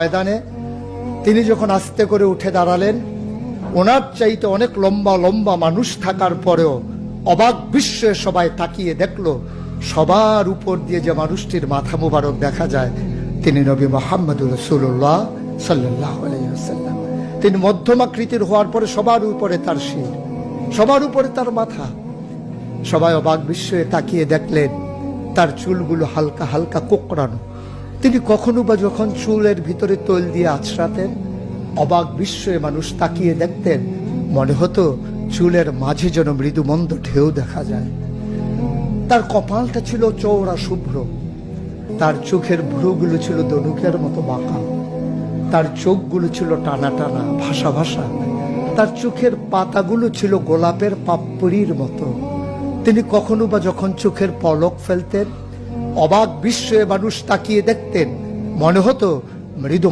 ময়দানে তিনি যখন আস্তে করে উঠে দাঁড়ালেন, ওনার চাইতে অনেক লম্বা লম্বা মানুষ থাকার পরেও অবাক বিস্ময়ে সবাই তাকিয়ে দেখলো সবার উপর দিয়ে যে মানুষটির মাথা মুবারক দেখা যায় তিনি নবী মুহাম্মদুর রাসূলুল্লাহ সাল্লাল্লাহু আলাইহি ওয়াসাল্লাম। তিনি মধ্যমাকৃতির হওয়ার পরে সবার উপরে তার শির, সবার উপরে তার মাথা। সবাই অবাক বিস্ময়ে তাকিয়ে দেখলেন তার চুলগুলো হালকা হালকা কোঁকড়ানো। তিনি কখনো বা যখন চুলের ভিতরে তৈল দিয়ে আছড়াতেন, অবাক বিস্ময়ে মানুষ তাকিয়ে দেখতেন, মনে হতো চুলের মাঝে যেন মৃদুমন্দ ঢেউ দেখা যায়। তার কপালটা ছিল চওড়া শুভ্র, তার চোখের ভ্রুগুলো ছিল ধনুকের মতো বাঁকা, তার চোখগুলো ছিল টানা টানা ভাসা ভাসা, তার চোখের পাতাগুলো ছিল গোলাপের পাপড়ির মতো। তিনি কখনো বা যখন চোখের পলক ফেলতেন, অবাক বিস্ময়ে মানুষ তাকিয়ে দেখতেন, মনে হতো মৃদু